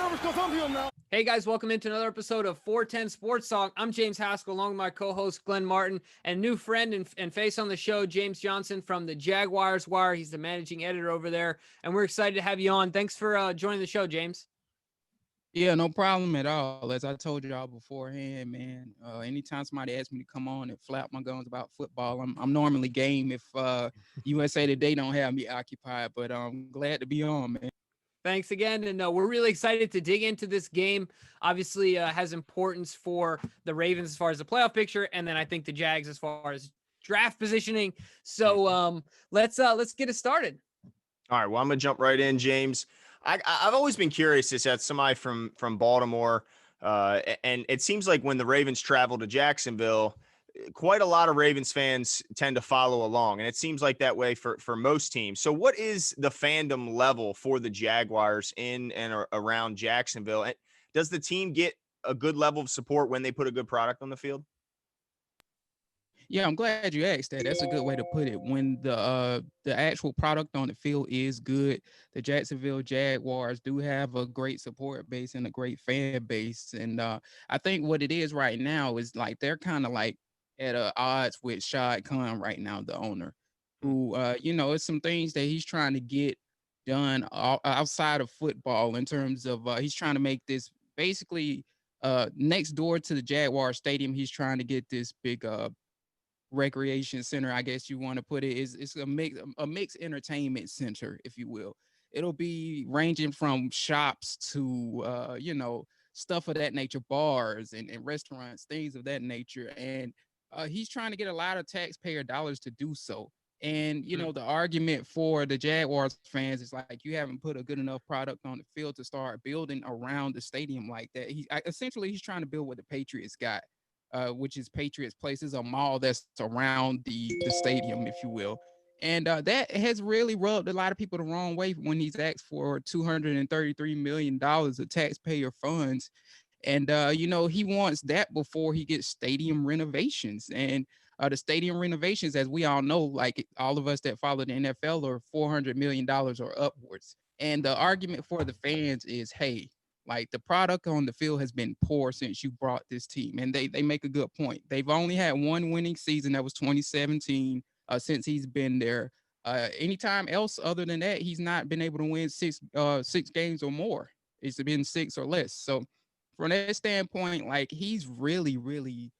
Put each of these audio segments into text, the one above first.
nervous because I'm here now. Hey guys, welcome into another episode of 410 Sports Talk. I'm James Haskell, along with my co-host Glenn Martin, and new friend and face on the show, James Johnson from the Jaguars Wire. He's the managing editor over there, and we're excited to have you on. Thanks for joining the show, James. Yeah, no problem at all. As I told y'all beforehand, man, anytime somebody asks me to come on and flap my gums about football, I'm normally game if USA Today don't have me occupied, but I'm glad to be on, man. Thanks again, and we're really excited to dig into this game. Obviously, has importance for the Ravens as far as the playoff picture, and then I think the Jags as far as draft positioning. So let's get it started. All right, well, I'm gonna jump right in, James. I've always been curious as that somebody from Baltimore, and it seems like when the Ravens travel to Jacksonville, quite a lot of Ravens fans tend to follow along, and it seems like that way for most teams. So what is the fandom level for the Jaguars in and around Jacksonville? And does the team get a good level of support when they put a good product on the field? Yeah, I'm glad you asked that. That's a good way to put it. When the actual product on the field is good, the Jacksonville Jaguars do have a great support base and a great fan base. And I think what it is right now is like they're kind of like at odds with Shad Khan right now, the owner, who it's some things that he's trying to get done outside of football in terms of he's trying to make this basically next door to the Jaguar Stadium. He's trying to get this big recreation center, I guess you want to put it. It's a mixed entertainment center, if you will. It'll be ranging from shops to stuff of that nature, bars and restaurants, things of that nature. And he's trying to get a lot of taxpayer dollars to do so. And the argument for the Jaguars fans is like, you haven't put a good enough product on the field to start building around the stadium like that. He's trying to build what the Patriots got, which is Patriots Place. Is a mall that's around the stadium, if you will. And that has really rubbed a lot of people the wrong way when he's asked for $233 million of taxpayer funds. And, he wants that before he gets stadium renovations. And the stadium renovations, as we all know, like all of us that follow the NFL, are $400 million or upwards. And the argument for the fans is, hey, like the product on the field has been poor since you brought this team. And they make a good point. They've only had one winning season. That was 2017 since he's been there. Anytime else other than that, he's not been able to win six games or more. It's been 6 or less. So from that standpoint, like he's really, really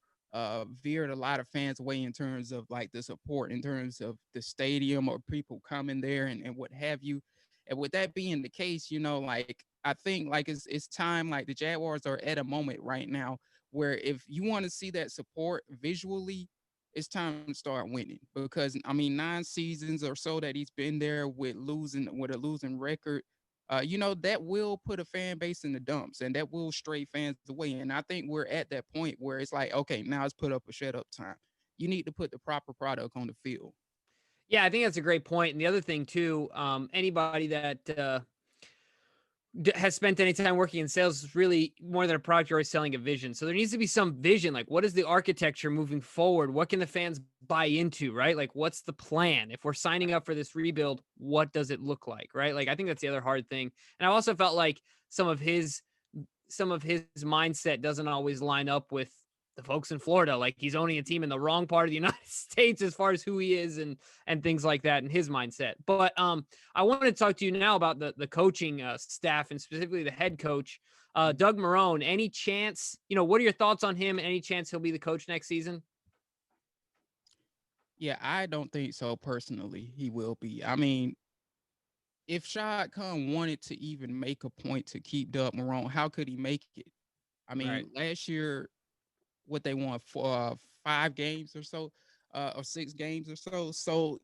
veered a lot of fans away in terms of like the support, in terms of the stadium or people coming there and what have you. And with that being the case, like I think like it's time, like the Jaguars are at a moment right now where if you want to see that support visually, it's time to start winning. Because I mean, 9 seasons or so that he's been there with a losing record, that will put a fan base in the dumps and that will stray fans away. And I think we're at that point where it's like, okay, now it's put up or shut up time. You need to put the proper product on the field. Yeah, I think that's a great point. And the other thing too, anybody that has spent any time working in sales is really more than a product. You're always selling a vision. So there needs to be some vision. Like, what is the architecture moving forward? What can the fans buy into, right? Like, what's the plan? If we're signing up for this rebuild, what does it look like, right? Like, I think that's the other hard thing. And I also felt like some of his mindset doesn't always line up with the folks in Florida. Like he's owning a team in the wrong part of the United States as far as who he is and things like that and his mindset. But I wanted to talk to you now about the coaching staff and specifically the head coach, Doug Marrone. Any chance, what are your thoughts on him? Any chance he'll be the coach next season? Yeah, I don't think so personally. He will be. I mean, if Shad Khan wanted to even make a point to keep Doug Marrone, how could he make it? I mean, Right. Last year, what they won for 5 games or so, or 6 games or so. So,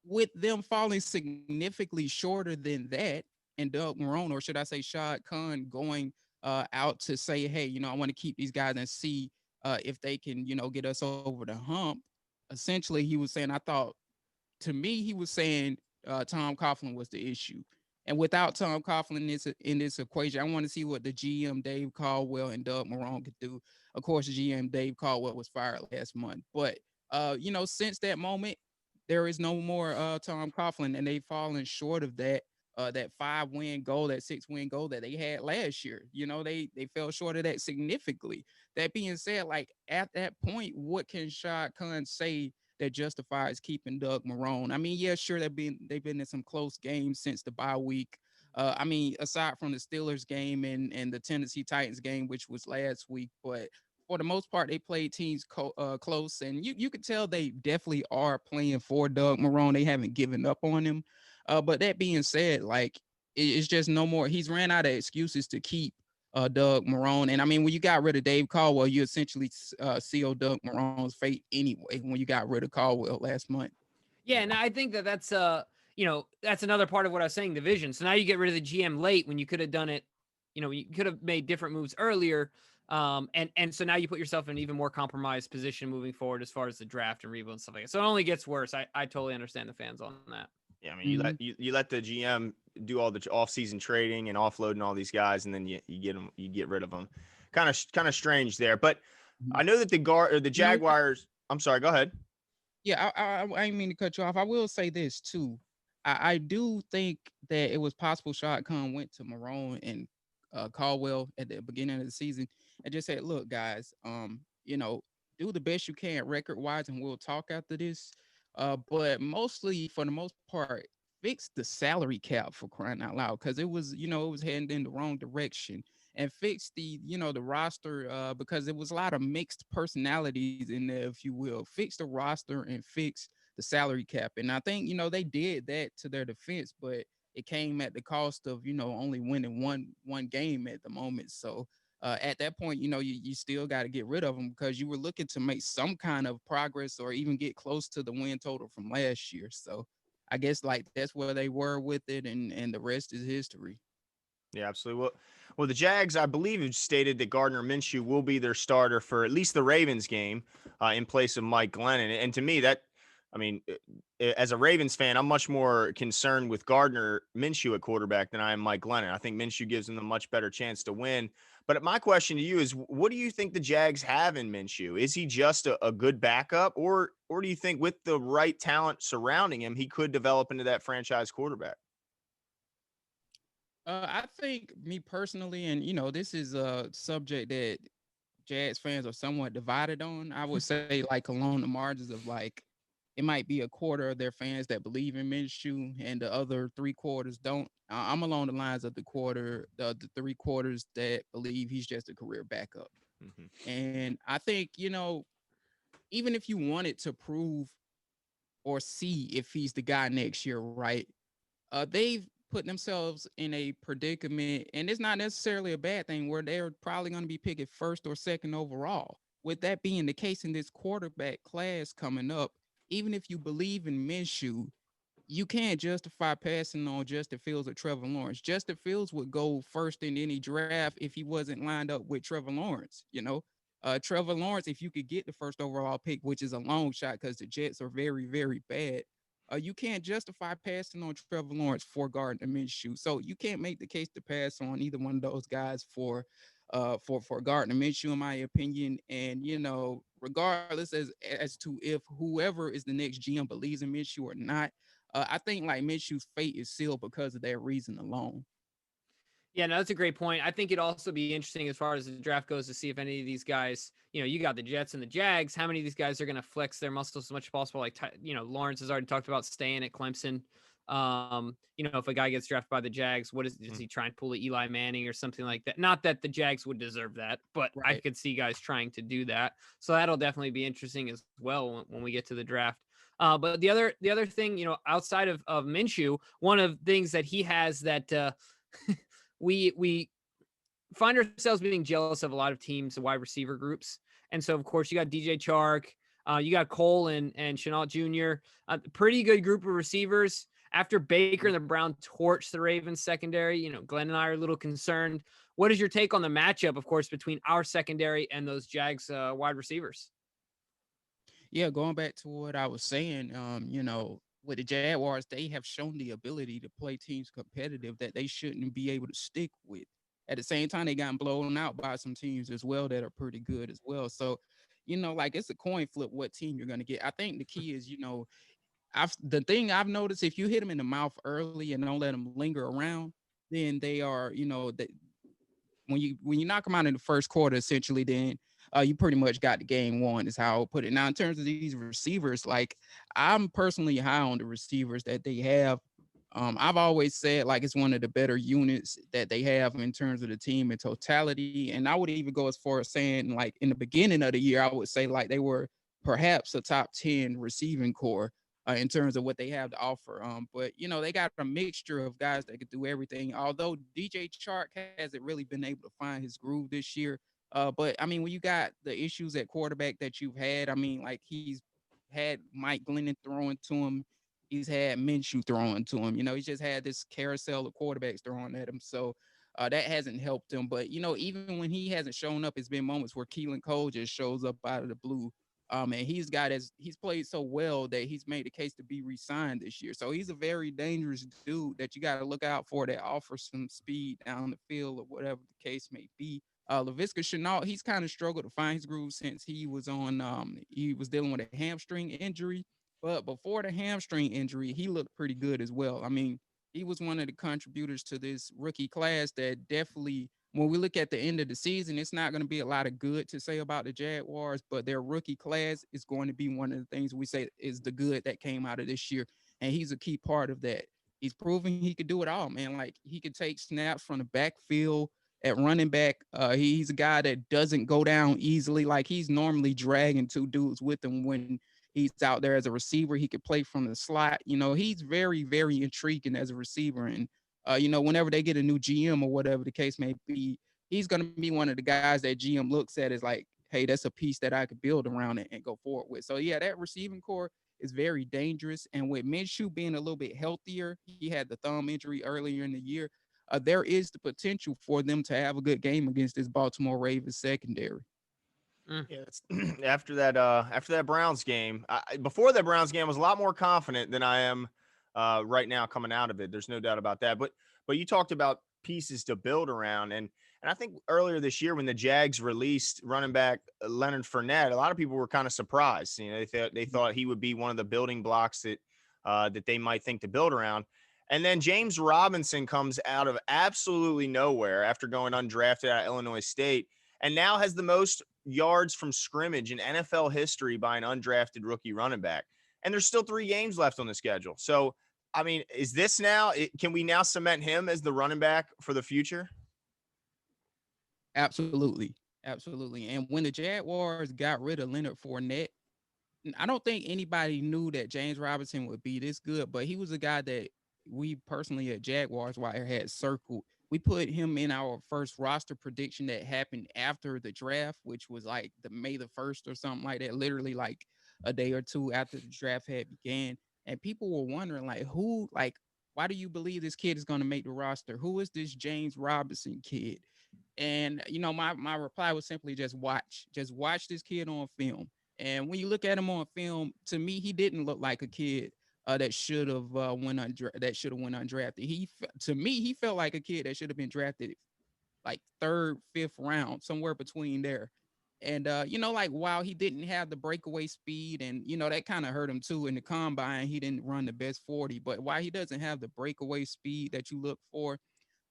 with them falling significantly shorter than that, and Doug Marrone, or should I say Shad Khan, going out to say, hey, I want to keep these guys and see if they can, get us over the hump. Essentially, he was saying, to me, he was saying Tom Coughlin was the issue. And without Tom Coughlin in this equation, I want to see what the GM Dave Caldwell and Doug Marrone could do. Of course, the GM Dave Caldwell was fired last month. But, since that moment, there is no more Tom Coughlin, and they've fallen short of that that 5-win goal, that 6-win goal that they had last year. They fell short of that significantly. That being said, like at that point, what can Shad Khan say that justifies keeping Doug Marrone? I mean, yeah, sure, they've been in some close games since the bye week. I mean, aside from the Steelers game and the Tennessee Titans game, which was last week, but for the most part, they played teams close, and you could tell they definitely are playing for Doug Marrone. They haven't given up on him. But that being said, like it's just no more. He's ran out of excuses to keep Doug Marrone. And I mean, when you got rid of Dave Caldwell, you essentially sealed Doug Marrone's fate anyway. When you got rid of Caldwell last month. Yeah, and I think that's that's another part of what I was saying, the vision. So now you get rid of the GM late when you could have done it. You could have made different moves earlier. And so now you put yourself in an even more compromised position moving forward as far as the draft and rebuild and stuff like that. So it only gets worse. I totally understand the fans on that. Yeah, I mean, you let the GM do all the off-season trading and offloading all these guys, and then you get rid of them. Kind of strange there. But I know that the Jaguars. I'm sorry. Go ahead. Yeah, I didn't mean to cut you off. I will say this too. I do think that it was possible Shad Khan went to Marrone and Caldwell at the beginning of the season and just said, "Look, guys, do the best you can record wise, and we'll talk after this. But mostly, for the most part, fix the salary cap for crying out loud, because it was heading in the wrong direction, and fix the roster because it was a lot of mixed personalities in there, if you will. Fix the roster and fix the salary cap, and I think they did that to their defense, but it came at the cost of only winning one game at the moment. So at that point, you still got to get rid of them because you were looking to make some kind of progress or even get close to the win total from last year. So I guess like that's where they were with it, and the rest is history. Yeah, absolutely. Well, the Jags, I believe, have stated that Gardner Minshew will be their starter for at least the Ravens game in place of Mike Glennon. And to me, as a Ravens fan, I'm much more concerned with Gardner Minshew at quarterback than I am Mike Glennon. I think Minshew gives them a much better chance to win. But my question to you is, what do you think the Jags have in Minshew? Is he just a good backup, or do you think with the right talent surrounding him, he could develop into that franchise quarterback? I think me personally, and this is a subject that Jags fans are somewhat divided on. I would say like along the margins of like it might be a quarter of their fans that believe in Minshew and the other 3/4 don't. I'm along the lines of the 3/4 that believe he's just a career backup. Mm-hmm. And I think, even if you wanted to prove or see if he's the guy next year, right? They've put themselves in a predicament, and it's not necessarily a bad thing, where they're probably going to be picked first or second overall. With that being the case in this quarterback class coming up, even if you believe in Minshew, you can't justify passing on Justin Fields or Trevor Lawrence. Justin Fields would go first in any draft if he wasn't lined up with Trevor Lawrence. Trevor Lawrence, if you could get the first overall pick, which is a long shot because the Jets are very, very bad, you can't justify passing on Trevor Lawrence for Gardner Minshew. So you can't make the case to pass on either one of those guys for Gardner Minshew, in my opinion. And regardless as to if whoever is the next GM believes in Minshew or not, I think like Minshew's fate is sealed because of that reason alone. Yeah, no, that's a great point. I think it'd also be interesting as far as the draft goes to see if any of these guys, you got the Jets and the Jags, how many of these guys are going to flex their muscles as much as possible. Like, Lawrence has already talked about staying at Clemson. If a guy gets drafted by the Jags, does he try and pull a Eli Manning or something like that? Not that the Jags would deserve that, but right. I could see guys trying to do that. So that'll definitely be interesting as well when we get to the draft. But the other thing, outside of Minshew, one of the things that he has that we find ourselves being jealous of a lot of teams, the wide receiver groups. And so, of course, you got DJ Chark, you got Cole and Chenault Jr., pretty good group of receivers. After Baker and the Brown torched the Ravens secondary, Glenn and I are a little concerned. What is your take on the matchup, of course, between our secondary and those Jags wide receivers? Yeah, going back to what I was saying, with the Jaguars, they have shown the ability to play teams competitive that they shouldn't be able to stick with. At the same time, they got blown out by some teams as well that are pretty good as well. So, like it's a coin flip what team you're going to get. I think the key is, the thing I've noticed, if you hit them in the mouth early and don't let them linger around, then they are, when you knock them out in the first quarter, essentially, then you pretty much got the game won. Is how I'll put it. Now, in terms of these receivers, like I'm personally high on the receivers that they have. I've always said like it's one of the better units that they have in terms of the team in totality. And I would even go as far as saying like in the beginning of the year, I would say like they were perhaps a top 10 receiving core in terms of what they have to offer. But they got a mixture of guys that could do everything. Although DJ Chark hasn't really been able to find his groove this year. But I mean, when you got the issues at quarterback that you've had, I mean, like he's had Mike Glennon throwing to him. He's had Minshew throwing to him. He's just had this carousel of quarterbacks throwing at him. So that hasn't helped him. But, even when he hasn't shown up, it's been moments where Keelan Cole just shows up out of the blue. And he's played so well that he's made a case to be re-signed this year. So he's a very dangerous dude that you got to look out for that offers some speed down the field or whatever the case may be. Laviska Shenault, he's kind of struggled to find his groove since he was dealing with a hamstring injury. But before the hamstring injury, he looked pretty good as well. I mean, he was one of the contributors to this rookie class that definitely, when we look at the end of the season, it's not going to be a lot of good to say about the Jaguars, but their rookie class is going to be one of the things we say is the good that came out of this year. And he's a key part of that. He's proving he could do it all, man. Like he could take snaps from the backfield at running back. He's a guy that doesn't go down easily. Like he's normally dragging two dudes with him when he's out there as a receiver. He could play from the slot. He's very, very intriguing as a receiver. And, whenever they get a new GM or whatever the case may be, he's going to be one of the guys that GM looks at as like, hey, that's a piece that I could build around it and go forward with. So, yeah, that receiving core is very dangerous. And with Minshew being a little bit healthier, he had the thumb injury earlier in the year. There is the potential for them to have a good game against this Baltimore Ravens secondary. Yeah, after that Browns game, before that Browns game, I was a lot more confident than I am right now coming out of it. There's no doubt about that. But you talked about pieces to build around, and I think earlier this year when the Jags released running back Leonard Fournette, a lot of people were kind of surprised. They thought he would be one of the building blocks that they might think to build around. And then James Robinson comes out of absolutely nowhere after going undrafted at Illinois State, and now has the most yards from scrimmage in NFL history by an undrafted rookie running back. And there's still 3 games left on the schedule. So, I mean, is this now, can we now cement him as the running back for the future? Absolutely. Absolutely. And when the Jaguars got rid of Leonard Fournette, I don't think anybody knew that James Robinson would be this good, but he was a guy that we personally at Jaguars Wire had circled. We put him in our first roster prediction that happened after the draft, which was like the May the 1st or something like that, literally like a day or two after the draft had began. And people were wondering why do you believe this kid is going to make the roster? Who is this James Robinson kid? And my reply was simply just watch this kid on film. And when you look at him on film, to me, he didn't look like a kid that should have went undrafted. To me, he felt like a kid that should have been drafted like 3rd, 5th round, somewhere between there. And while he didn't have the breakaway speed, and that kind of hurt him too in the combine, he didn't run the best 40. But while he doesn't have the breakaway speed that you look for,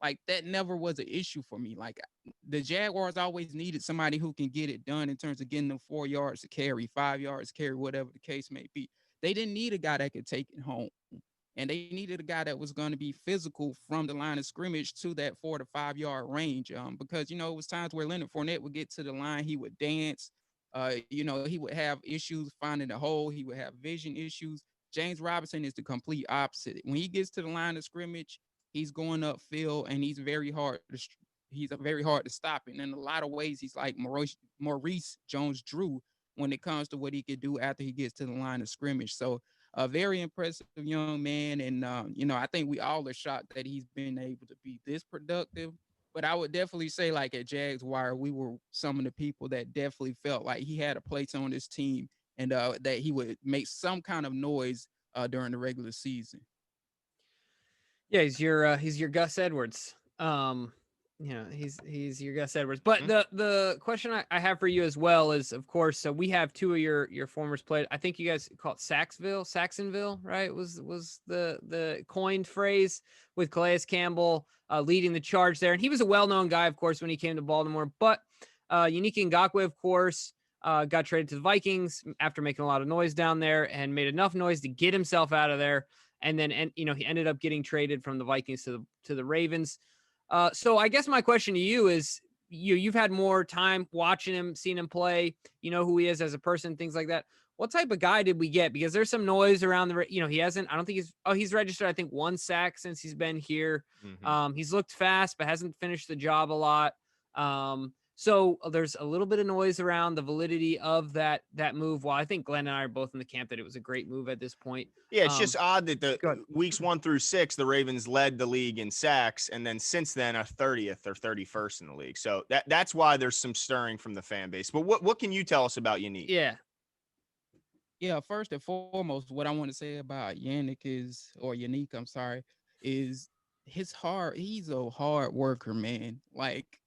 like that never was an issue for me. Like the Jaguars always needed somebody who can get it done in terms of getting them 4 yards to carry, 5 yards to carry, whatever the case may be. They didn't need a guy that could take it home. And they needed a guy that was going to be physical from the line of scrimmage to that 4 to 5 yard range. Because, it was times where Leonard Fournette would get to the line, he would dance. He would have issues finding the hole. He would have vision issues. James Robinson is the complete opposite. When he gets to the line of scrimmage, he's going upfield, and he's very hard to stop. And in a lot of ways, he's like Maurice Jones-Drew when it comes to what he could do after he gets to the line of scrimmage. So a very impressive young man. And, I think we all are shocked that he's been able to be this productive. But I would definitely say, like at Jags Wire, we were some of the people that definitely felt like he had a place on this team, and that he would make some kind of noise during the regular season. Yeah, he's your Gus Edwards. he's your Gus Edwards. But Mhm. the question I have for you as well is, of course, so we have two of your formers played. I think you guys call it Saxonville, right? Was the coined phrase with Calais Campbell leading the charge there, and he was a well-known guy, of course, when he came to Baltimore. But Yannick Ngakoue, of course, got traded to the Vikings after making a lot of noise down there, and made enough noise to get himself out of there. And then, he ended up getting traded from the Vikings to the Ravens. So I guess my question to you is, you've had more time watching him, seeing him play, you know who he is as a person, things like that. What type of guy did we get? Because there's some noise around he hasn't, I don't think he's registered, I think, one sack since he's been here. He's looked fast, but hasn't finished the job a lot. So there's a little bit of noise around the validity of that move. While I think Glenn and I are both in the camp that it was a great move at this point. Yeah, it's just odd that the Go ahead. weeks 1 through 6, the Ravens led the league in sacks, and then since then are 30th or 31st in the league. So that's why there's some stirring from the fan base. But what can you tell us about Yannick? Yeah, first and foremost, what I want to say about Yannick, I'm sorry, is he's a hard worker, man. Like,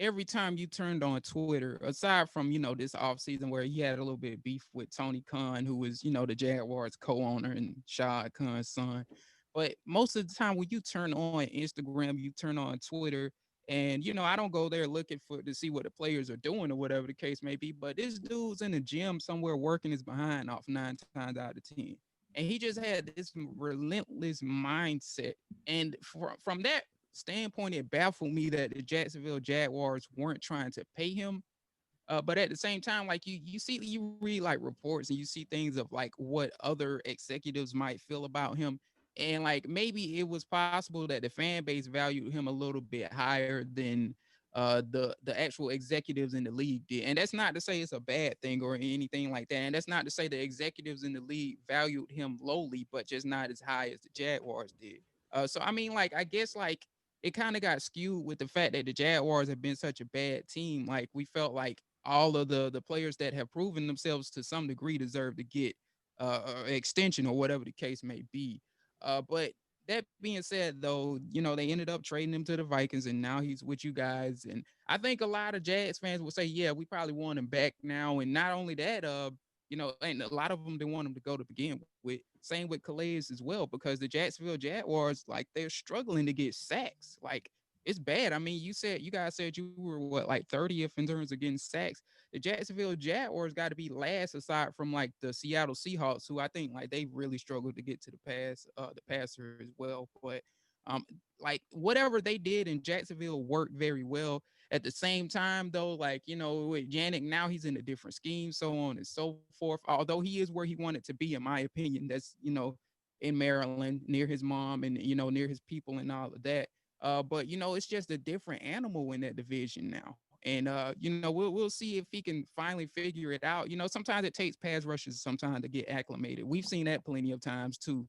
every time you turned on Twitter, aside from, this offseason where he had a little bit of beef with Tony Khan, who was, the Jaguars co-owner and Shad Khan's son. But most of the time when you turn on Instagram, you turn on Twitter, and, I don't go there looking to see what the players are doing or whatever the case may be, but this dude's in the gym somewhere working his behind off 9 times out of 10. And he just had this relentless mindset. And from that standpoint, it baffled me that the Jacksonville Jaguars weren't trying to pay him. But at the same time, like you read like reports and you see things of like what other executives might feel about him. And like maybe it was possible that the fan base valued him a little bit higher than the actual executives in the league did. And that's not to say it's a bad thing or anything like that. And that's not to say the executives in the league valued him lowly, but just not as high as the Jaguars did. So I mean, like, I guess like it kind of got skewed with the fact that the Jaguars have been such a bad team. Like, we felt like all of the players that have proven themselves to some degree deserve to get extension or whatever the case may be. But that being said, though, they ended up trading him to the Vikings, and now he's with you guys. And I think a lot of Jags fans will say, yeah, we probably want him back now. And not only that, and a lot of them didn't want him to go to begin with. Same with Calais as well, because the Jacksonville Jaguars, like, they're struggling to get sacks. Like, it's bad. I mean, you guys said you were like 30th in terms of getting sacks. The Jacksonville Jaguars got to be last aside from like the Seattle Seahawks, who I think like they really struggled to get to the passer as well. But like whatever they did in Jacksonville worked very well. At the same time, though, like, with Yannick, now he's in a different scheme, so on and so forth. Although he is where he wanted to be, in my opinion, that's, in Maryland, near his mom and, near his people and all of that. But, it's just a different animal in that division now. And, we'll see if he can finally figure it out. Sometimes it takes pass rushers sometimes to get acclimated. We've seen that plenty of times, too.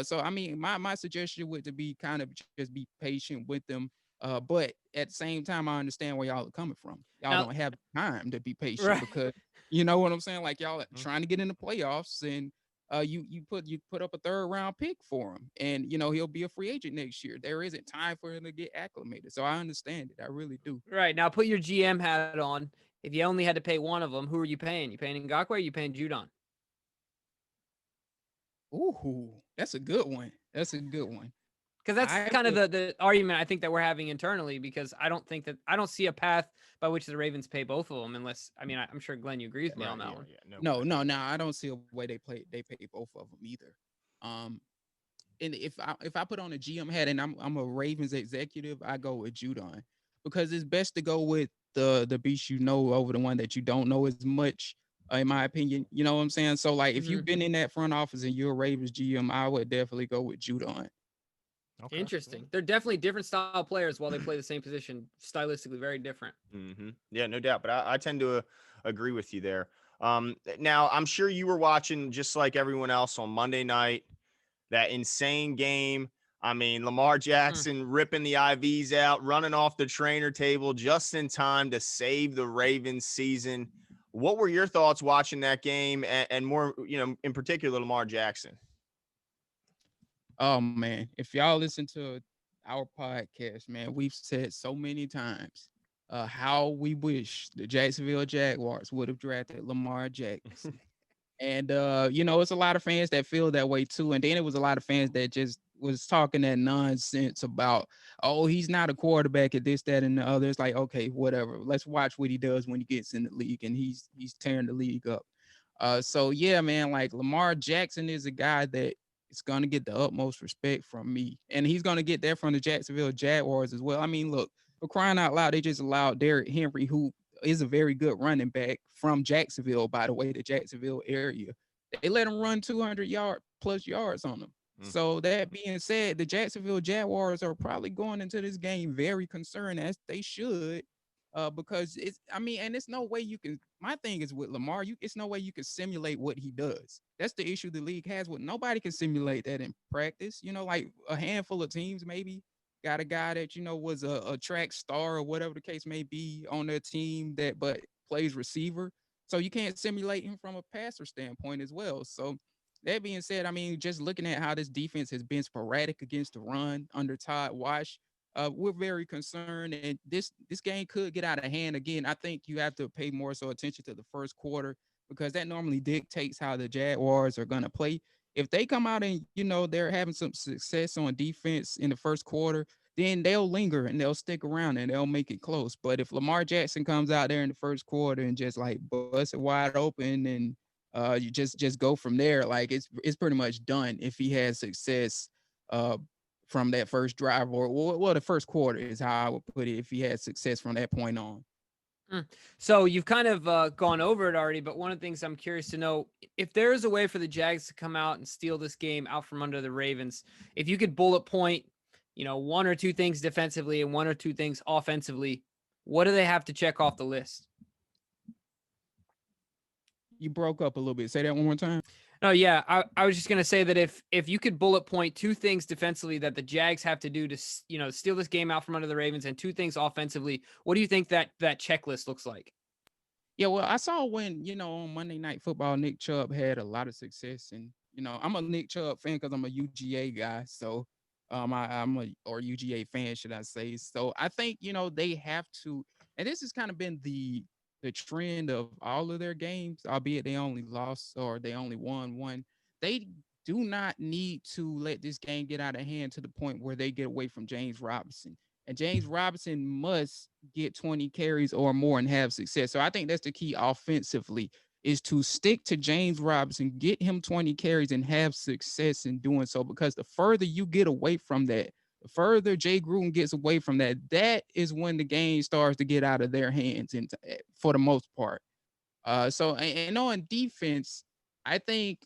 So, I mean, my suggestion would to be kind of just be patient with them. But at the same time, I understand where y'all are coming from. Y'all don't have time to be patient because, you know what I'm saying? Like, y'all are trying to get in the playoffs, and you put up a 3rd round pick for him, and he'll be a free agent next year. There isn't time for him to get acclimated. So I understand it. I really do. Right. Now put your GM hat on. If you only had to pay one of them, who are you paying? You paying Ngakoue or you paying Judon? Ooh, that's a good one. That's a good one. Because that's kind of the argument I think that we're having internally, because I don't see a path by which the Ravens pay both of them unless, I mean, I'm sure Glenn, you agree with me on that one. Yeah, no, I don't see a way they pay both of them either. And if I put on a GM hat and I'm a Ravens executive, I go with Judon, because it's best to go with the beast over the one that you don't know as much. In my opinion, you know what I'm saying? So like, if you've been in that front office and you're a Ravens GM, I would definitely go with Judon. Okay. Interesting. They're definitely different style players while they play the same position, stylistically very different. Yeah, no doubt. But I tend to agree with you there. Now, I'm sure you were watching just like everyone else on Monday night, that insane game. I mean, Lamar Jackson ripping the IVs out, running off the trainer table just in time to save the Ravens season. What were your thoughts watching that game, and more, in particular, Lamar Jackson? Oh man, if y'all listen to our podcast, man, we've said so many times how we wish the Jacksonville Jaguars would have drafted Lamar Jackson. And it's a lot of fans that feel that way too. And then it was a lot of fans that just was talking that nonsense about, oh, he's not a quarterback at this, that, and the other. It's like, okay, whatever. Let's watch what he does when he gets in the league, and he's tearing the league up. So yeah, man, like Lamar Jackson is a guy that is gonna get the utmost respect from me. And he's gonna get that from the Jacksonville Jaguars as well. I mean, look, for crying out loud, they just allowed Derrick Henry, who is a very good running back from Jacksonville, by the way, the Jacksonville area. They let him run 200+ yards on them. So that being said, the Jacksonville Jaguars are probably going into this game very concerned, as they should, because and it's no way you can. My thing is with Lamar, it's no way you can simulate what he does. That's the issue the league has with nobody can simulate that in practice. Like a handful of teams maybe got a guy that was a track star or whatever the case may be on their team but plays receiver. So you can't simulate him from a passer standpoint as well. So that being said, I mean, just looking at how this defense has been sporadic against the run under Todd Wash, we're very concerned, and this game could get out of hand again. I think you have to pay more so attention to the first quarter, because that normally dictates how the Jaguars are going to play. If they come out and they're having some success on defense in the first quarter, then they'll linger and they'll stick around and they'll make it close. But if Lamar Jackson comes out there in the first quarter and just like bust it wide open, and you just go from there, like it's pretty much done if he has success from that first drive, or the first quarter is how I would put it, if he had success from that point on. So you've kind of gone over it already, but one of the things I'm curious to know, if there is a way for the Jags to come out and steal this game out from under the Ravens, if you could bullet point, one or two things defensively and one or two things offensively, what do they have to check off the list? You broke up a little bit. Say that one more time. No, yeah, I was just gonna say that if you could bullet point two things defensively that the Jags have to do to steal this game out from under the Ravens, and two things offensively, what do you think that checklist looks like? Yeah, well, I saw when on Monday Night Football, Nick Chubb had a lot of success, and I'm a Nick Chubb fan because I'm a UGA guy, so I'm or UGA fan, should I say? So I think they have to, and this has kind of been the trend of all of their games, albeit they only lost or they only won one. They do not need to let this game get out of hand to the point where they get away from James Robinson. And James Robinson must get 20 carries or more and have success. So I think that's the key offensively, is to stick to James Robinson, get him 20 carries and have success in doing so. Because the further you get away from that, the further Jay Gruden gets away from that, that is when the game starts to get out of their hands, and for the most part. So on defense, I think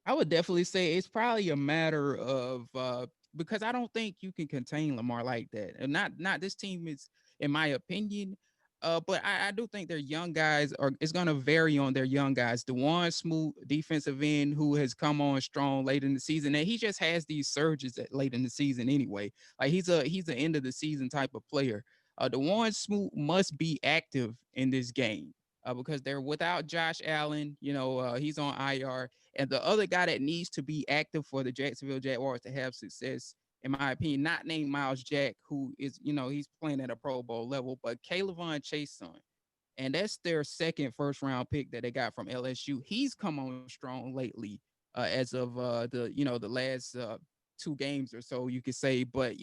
I would definitely say it's probably a matter of because I don't think you can contain Lamar like that. And not this team is, in my opinion. But I do think their young guys it's gonna vary on their young guys. The one smooth defensive end who has come on strong late in the season, and he just has these surges late in the season anyway. Like he's an end of the season type of player. The one smooth must be active in this game. Because they're without Josh Allen, he's on IR. And the other guy that needs to be active for the Jacksonville Jaguars to have success, in my opinion, not named Miles Jack, who is, he's playing at a Pro Bowl level, but Kayvon Chason. And that's their second first-round pick that they got from LSU. He's come on strong lately, as of the last 2 games or so, you could say. But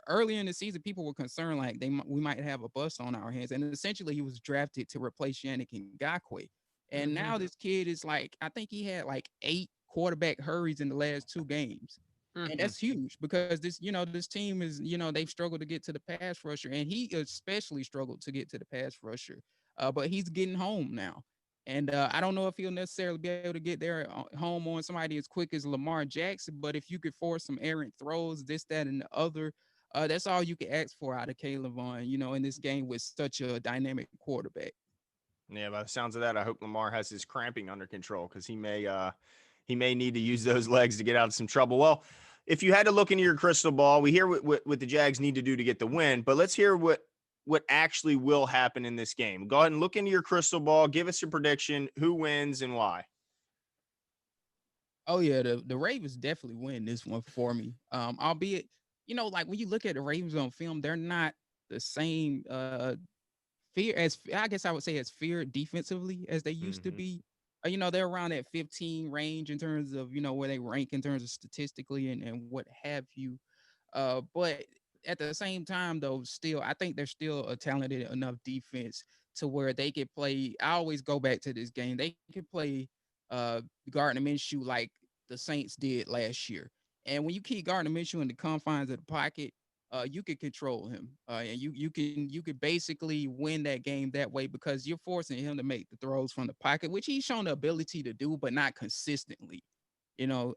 early in the season, people were concerned like we might have a bust on our hands, and essentially he was drafted to replace Yannick Ngakoue. And now this kid is like, I think he had like 8 quarterback hurries in the last 2 games. And that's huge, because this team is, they've struggled to get to the pass rusher, and he especially struggled to get to the pass rusher. But he's getting home now. And I don't know if he'll necessarily be able to get there home on somebody as quick as Lamar Jackson, but if you could force some errant throws, this, that, and the other, that's all you can ask for out of Kayvon, in this game with such a dynamic quarterback. Yeah, by the sounds of that, I hope Lamar has his cramping under control, because he may need to use those legs to get out of some trouble. Well, if you had to look into your crystal ball, we hear what the Jags need to do to get the win, but let's hear what actually will happen in this game. Go ahead and look into your crystal ball. Give us your prediction. Who wins and why? Oh yeah, the Ravens definitely win this one for me. Albeit, like when you look at the Ravens on film, they're not the same fear as I guess I would say as feared defensively as they used to be. They're around that 15 range in terms of, where they rank in terms of statistically and what have you. But at the same time, though, still, I think they're still a talented enough defense to where they could play. I always go back to this game. They could play Gardner Minshew like the Saints did last year. And when you keep Gardner Minshew in the confines of the pocket, you can control him, and you can basically win that game that way because you're forcing him to make the throws from the pocket, which he's shown the ability to do, but not consistently. And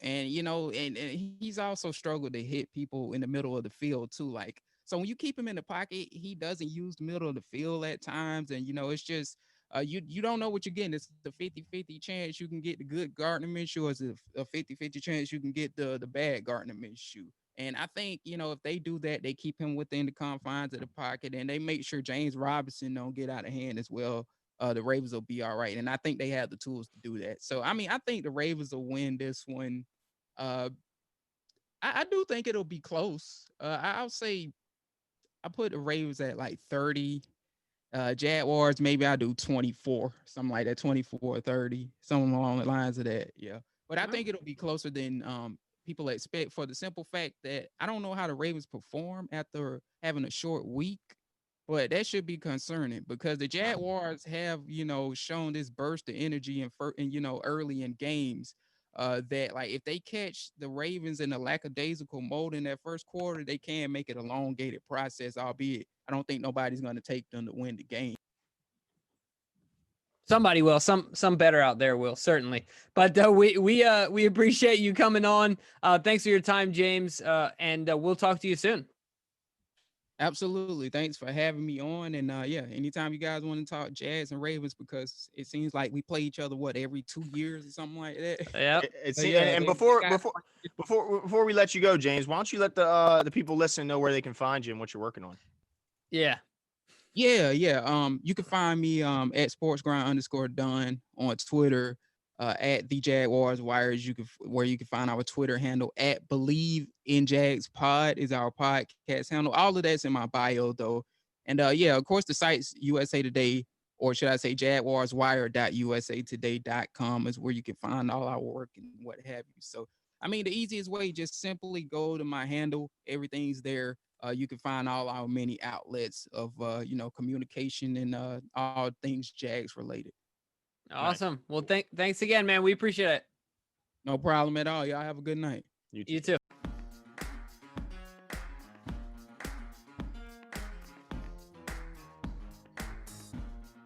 he's also struggled to hit people in the middle of the field too. Like, so when you keep him in the pocket, he doesn't use the middle of the field at times, and it's just you don't know what you're getting. It's the 50-50 chance you can get the good Gardner Minshew, or is it a 50-50 chance you can get the bad Gardner Minshew? And I think, if they do that, they keep him within the confines of the pocket and they make sure James Robinson don't get out of hand as well. The Ravens will be all right. And I think they have the tools to do that. So, I mean, I think the Ravens will win this one. I do think it'll be close. I'll say I put the Ravens at like 30. Jaguars, maybe I'll do 24, something like that, 24-30, something along the lines of that. Yeah. But I think it'll be closer than people expect for the simple fact that I don't know how the Ravens perform after having a short week, but that should be concerning because the Jaguars have, shown this burst of energy and early in games that like if they catch the Ravens in a lackadaisical mode in that first quarter, they can make it a elongated process, albeit I don't think nobody's going to take them to win the game. Somebody will. Some better out there will, certainly. But we appreciate you coming on. Thanks for your time, James. And we'll talk to you soon. Absolutely. Thanks for having me on. And anytime you guys want to talk Jags and Ravens, because it seems like we play each other every 2 years or something like that. Yeah. And before we let you go, James, why don't you let the people listen know where they can find you and what you're working on? Yeah. You can find me at sportsgrind_done on Twitter, at the Jaguars Wires. Where you can find our Twitter handle at Believe in Jags Pod is our podcast handle. All of that's in my bio though. And of course the site's USA Today, or should I say jaguarswire.usatoday.com is where you can find all our work and what have you. So I mean, the easiest way, just simply go to my handle. Everything's there. You can find all our many outlets of, communication and all things Jags related. Awesome. Well, thanks again, man. We appreciate it. No problem at all. Y'all have a good night. You too.